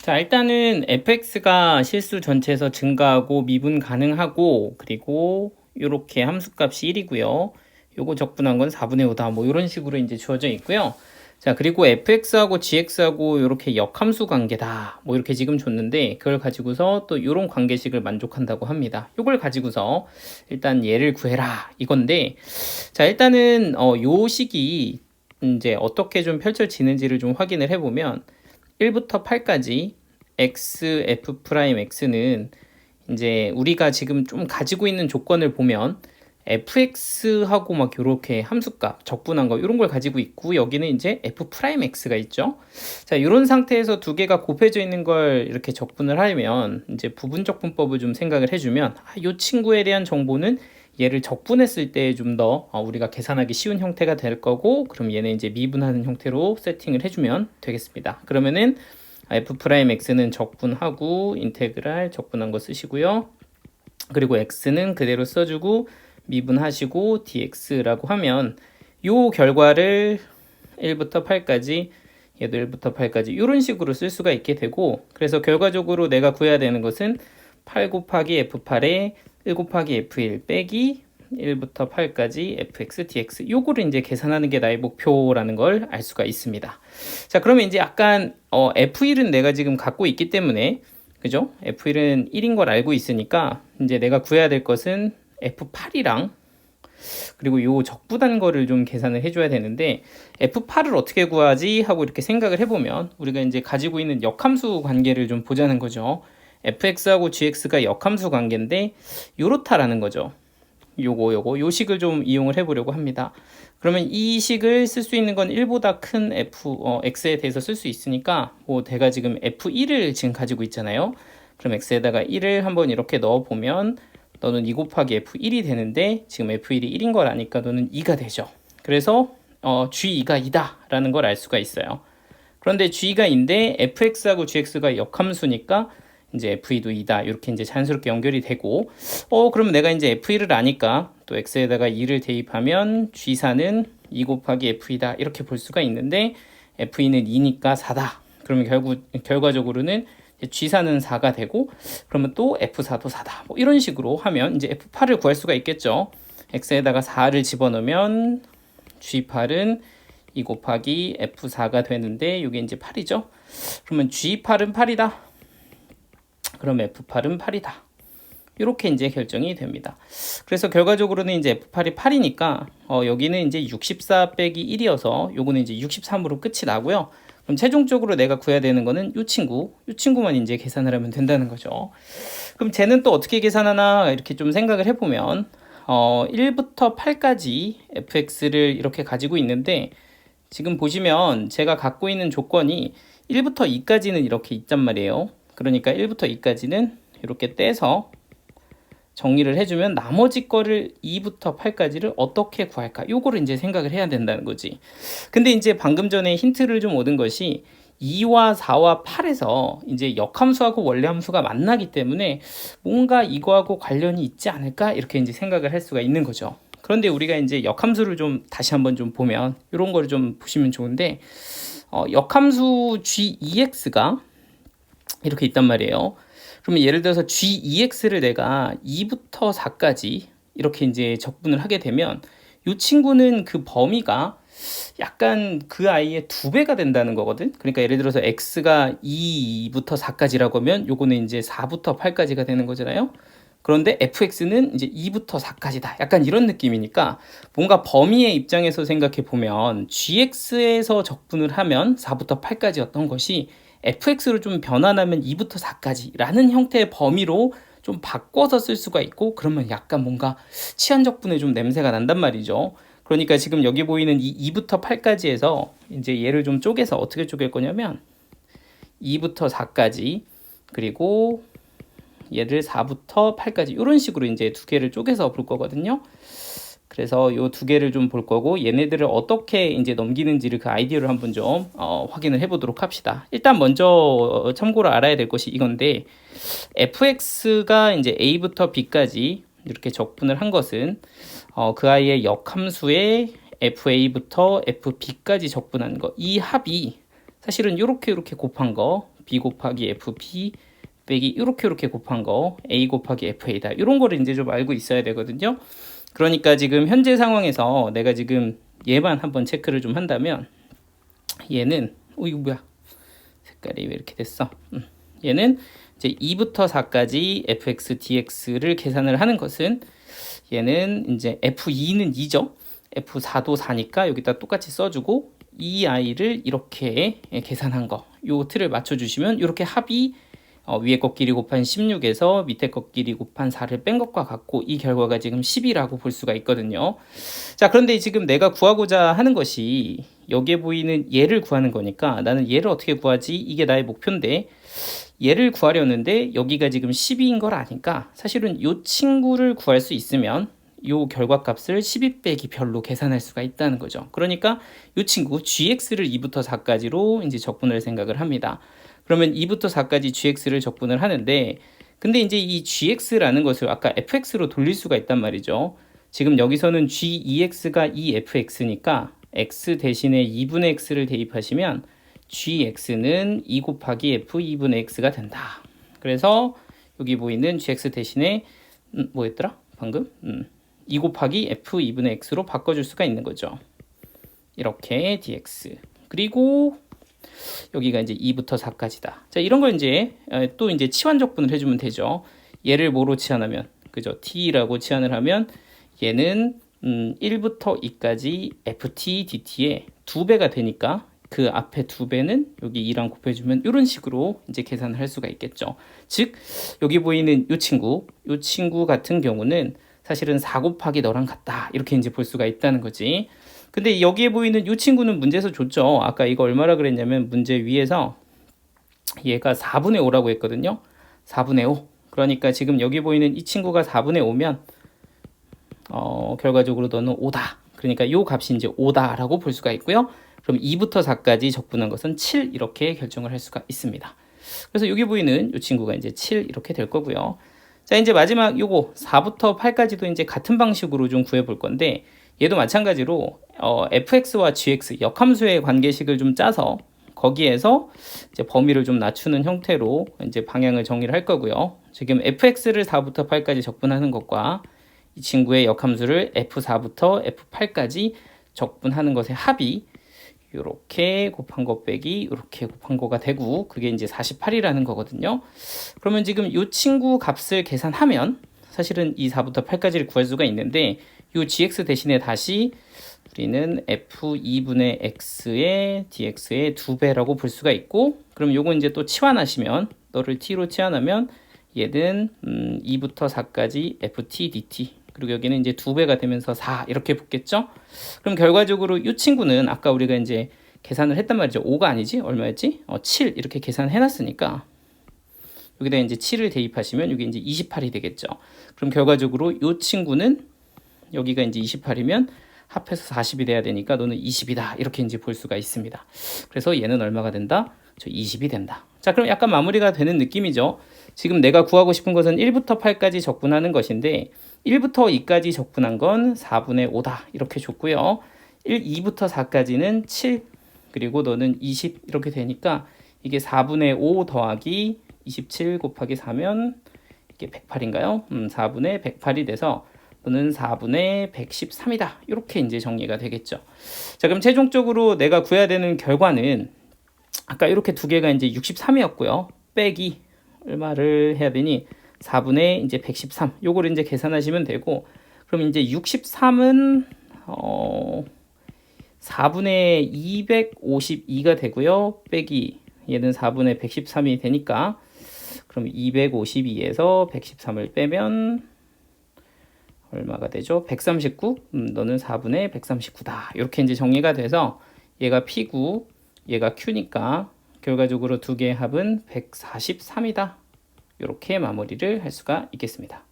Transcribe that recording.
자, 일단은 fx가 실수 전체에서 증가하고 미분 가능하고, 그리고 이렇게 함수값이 1이고요. 요거 적분한 건 4분의 5다. 뭐 이런 식으로 이제 주어져 있고요. 자, 그리고 fx하고 gx하고 이렇게 역함수 관계다. 뭐 이렇게 지금 줬는데, 그걸 가지고서 또 이런 관계식을 만족한다고 합니다. 요걸 가지고서 일단 얘를 구해라. 이건데, 자, 일단은 요 식이 이제 어떻게 좀 펼쳐지는지를 좀 확인을 해보면, 1부터 8까지 x, f 프라임 x는 이제 우리가 지금 좀 가지고 있는 조건을 보면 fx하고 막 이렇게 함수값 적분한 거 이런 걸 가지고 있고, 여기는 이제 f 프라임 x가 있죠. 자, 이런 상태에서 두 개가 곱해져 있는 걸 이렇게 적분을 하면 이제 부분적분법을 좀 생각을 해주면, 이 친구에 대한 정보는 얘를 적분했을 때 좀 더 우리가 계산하기 쉬운 형태가 될 거고, 그럼 얘는 이제 미분하는 형태로 세팅을 해주면 되겠습니다. 그러면은 f 프라임 x는 적분하고 인테그랄 적분한 거 쓰시고요. 그리고 x는 그대로 써주고 미분하시고 dx라고 하면 요 결과를 1부터 8까지, 얘도 1부터 8까지 이런 식으로 쓸 수가 있게 되고, 그래서 결과적으로 내가 구해야 되는 것은 8 곱하기 f8에 1 곱하기 f1 빼기 1부터 8까지 fx dx, 요거를 이제 계산하는 게 나의 목표라는 걸 알 수가 있습니다. 자, 그러면 이제 약간 f1은 내가 지금 갖고 있기 때문에, 그죠? f1은 1인 걸 알고 있으니까 이제 내가 구해야 될 것은 f8이랑 그리고 요 적분한 거를 좀 계산을 해줘야 되는데, f8을 어떻게 구하지 하고 이렇게 생각을 해보면 우리가 이제 가지고 있는 역함수 관계를 좀 보자는 거죠. fx하고 gx가 역함수 관계인데 요렇다라는 거죠. 요 식을 좀 이용을 해보려고 합니다. 그러면 이 식을 쓸 수 있는 건 1보다 큰 x에 대해서 쓸 수 있으니까, 뭐 내가 지금 f1을 지금 가지고 있잖아요. 그럼 x에다가 1을 한번 이렇게 넣어보면 너는 2 곱하기 f1이 되는데, 지금 f1이 1인 걸 아니까 너는 2가 되죠. 그래서 g2가 2다 라는 걸 알 수가 있어요. 그런데 g가 2인데 fx하고 gx가 역함수니까 이제 f2도 2다 이렇게 이제 자연스럽게 연결이 되고, 그러면 내가 이제 f1을 아니까 또 x에다가 2를 대입하면 g4는 2 곱하기 f2다 이렇게 볼 수가 있는데, f2는 2니까 4다. 그러면 결과적으로는 G4는 4가 되고, 그러면 또 F4도 4다. 뭐 이런 식으로 하면 이제 F8을 구할 수가 있겠죠. X에다가 4를 집어넣으면 G8은 2 곱하기 F4가 되는데, 이게 이제 8이죠. 그러면 G8은 8이다. 그럼 F8은 8이다. 이렇게 이제 결정이 됩니다. 그래서 결과적으로는 이제 F8이 8이니까 여기는 이제 64 빼기 1이어서 요거는 이제 63으로 끝이 나고요. 그럼 최종적으로 내가 구해야 되는 거는 이 친구만 이제 계산을 하면 된다는 거죠. 그럼 쟤는 또 어떻게 계산하나 이렇게 좀 생각을 해보면 1부터 8까지 fx를 이렇게 가지고 있는데, 지금 보시면 제가 갖고 있는 조건이 1부터 2까지는 이렇게 있단 말이에요. 그러니까 1부터 2까지는 이렇게 떼서 정리를 해주면 나머지 거를 2부터 8까지를 어떻게 구할까? 요거를 이제 생각을 해야 된다는 거지. 근데 이제 방금 전에 힌트를 좀 얻은 것이 2와 4와 8에서 이제 역함수하고 원래함수가 만나기 때문에 뭔가 이거하고 관련이 있지 않을까? 이렇게 이제 생각을 할 수가 있는 거죠. 그런데 우리가 이제 역함수를 좀 다시 한번 좀 보면 이런 거를 좀 보시면 좋은데, 역함수 g2x가 이렇게 있단 말이에요. 그러면 예를 들어서 g2x를 내가 2부터 4까지 이렇게 이제 적분을 하게 되면 이 친구는 그 범위가 약간 그 아이의 2배가 된다는 거거든. 그러니까 예를 들어서 x가 2부터 4까지라고 하면 요거는 이제 4부터 8까지가 되는 거잖아요. 그런데 fx는 이제 2부터 4까지다. 약간 이런 느낌이니까 뭔가 범위의 입장에서 생각해 보면 gx에서 적분을 하면 4부터 8까지였던 것이 fx로 좀 변환하면 2부터 4까지 라는 형태의 범위로 좀 바꿔서 쓸 수가 있고, 그러면 약간 뭔가 치환적분의 좀 냄새가 난단 말이죠. 그러니까 지금 여기 보이는 이 2부터 8까지에서 이제 얘를 좀 쪼개서 어떻게 쪼갤 거냐면 2부터 4까지, 그리고 얘를 4부터 8까지 이런 식으로 이제 두 개를 쪼개서 볼 거거든요. 그래서 요 두 개를 좀 볼 거고, 얘네들을 어떻게 이제 넘기는지를 그 아이디어를 한번 좀 확인을 해보도록 합시다. 일단 먼저 참고로 알아야 될 것이 이건데, fx가 이제 a부터 b까지 이렇게 적분을 한 것은 그 아이의 역함수에 fa부터 fb까지 적분한 거, 이 합이 사실은 요렇게 곱한 거 b 곱하기 fb 빼기 요렇게 곱한 거 a 곱하기 fa다. 이런 거를 이제 좀 알고 있어야 되거든요. 그러니까 지금 현재 상황에서 내가 지금 얘만 한번 체크를 좀 한다면 얘는 이거 뭐야? 색깔이 왜 이렇게 됐어? 얘는 이제 2부터 4까지 fx dx를 계산을 하는 것은 얘는 이제 f2는 2죠. f4도 4니까 여기다 똑같이 써주고 이 i를 이렇게 계산한 거, 요 틀을 맞춰주시면 이렇게 합이 위에 것 길이 곱한 16에서 밑에 것 길이 곱한 4를 뺀 것과 같고 이 결과가 지금 10이라고 볼 수가 있거든요. 자, 그런데 지금 내가 구하고자 하는 것이 여기에 보이는 얘를 구하는 거니까 나는 얘를 어떻게 구하지? 이게 나의 목표인데 얘를 구하려는데 여기가 지금 12인 걸 아니까 사실은 이 친구를 구할 수 있으면 이 결과값을 12 빼기 별로 계산할 수가 있다는 거죠. 그러니까 이 친구 gx를 2부터 4까지로 이제 적분할 생각을 합니다. 그러면 2부터 4까지 gx를 적분을 하는데 근데 이제 이 gx라는 것을 아까 fx로 돌릴 수가 있단 말이죠. 지금 여기서는 g2x가 2fx니까 x 대신에 2분의 x를 대입하시면 gx는 2 곱하기 f 2분의 x가 된다. 그래서 여기 보이는 gx 대신에 뭐였더라? 방금? 2 곱하기 f 2분의 x로 바꿔줄 수가 있는 거죠. 이렇게 dx. 그리고 여기가 이제 2부터 4까지다. 자, 이런 걸 이제 또 이제 치환 적분을 해주면 되죠. 얘를 뭐로 치환하면, 그죠? t라고 치환을 하면 얘는 1부터 2까지 ft dt의 2배가 되니까 그 앞에 2배는 여기 2랑 곱해주면 이런 식으로 이제 계산을 할 수가 있겠죠. 즉 여기 보이는 이 친구 같은 경우는 사실은 4 곱하기 너랑 같다 이렇게 이제 볼 수가 있다는 거지. 근데 여기에 보이는 이 친구는 문제에서 줬죠. 아까 이거 얼마나 그랬냐면 문제 위에서 얘가 4분의 5라고 했거든요. 4분의 5. 그러니까 지금 여기 보이는 이 친구가 4분의 5면 결과적으로 너는 5다. 그러니까 이 값이 이제 5다라고 볼 수가 있고요. 그럼 2부터 4까지 적분한 것은 7 이렇게 결정을 할 수가 있습니다. 그래서 여기 보이는 이 친구가 이제 7 이렇게 될 거고요. 자, 이제 마지막 요거 4부터 8까지도 이제 같은 방식으로 좀 구해 볼 건데 얘도 마찬가지로 fx와 gx 역함수의 관계식을 좀 짜서 거기에서 이제 범위를 좀 낮추는 형태로 이제 방향을 정리를 할 거고요. 지금 fx를 4부터 8까지 적분하는 것과 이 친구의 역함수를 f4부터 f8까지 적분하는 것의 합이 이렇게 곱한 거 빼기 이렇게 곱한 거가 되고 그게 이제 48이라는 거거든요. 그러면 지금 이 친구 값을 계산하면 사실은 이 4부터 8까지를 구할 수가 있는데 이 gx 대신에 다시 우리는 f2분의 x의 dx의 2배라고 볼 수가 있고 그럼 요거 이제 또 치환하시면 너를 t로 치환하면 얘는 2부터 4까지 ft dt 그리고 여기는 이제 2배가 되면서 4 이렇게 붙겠죠. 그럼 결과적으로 이 친구는 아까 우리가 이제 계산을 했단 말이죠. 5가 아니지 얼마였지? 7 이렇게 계산해 놨으니까 여기다 이제 7을 대입하시면 이게 이제 28이 되겠죠. 그럼 결과적으로 이 친구는 여기가 이제 28이면 합해서 40이 돼야 되니까 너는 20이다 이렇게 이제 볼 수가 있습니다. 그래서 얘는 얼마가 된다? 저 20이 된다. 자, 그럼 약간 마무리가 되는 느낌이죠. 지금 내가 구하고 싶은 것은 1부터 8까지 적분하는 것인데 1부터 2까지 적분한 건 4분의 5다 이렇게 줬고요. 2부터 4까지는 7 그리고 너는 20 이렇게 되니까 이게 4분의 5 더하기 27 곱하기 4면 이게 108인가요? 4분의 108이 돼서 너는 4분의 113이다. 이렇게 이제 정리가 되겠죠. 자, 그럼 최종적으로 내가 구해야 되는 결과는 아까 이렇게 두 개가 이제 63이었고요. 빼기 얼마를 해야 되니? 4분의 이제 113. 요거를 이제 계산하시면 되고 그럼 이제 63은 4분의 252가 되고요. 빼기 얘는 4분의 113이 되니까 그럼 252에서 113을 빼면 얼마가 되죠? 139? 너는 4분의 139다. 이렇게 이제 정리가 돼서 얘가 P고 얘가 Q니까 결과적으로 두 개의 합은 143이다. 이렇게 마무리를 할 수가 있겠습니다.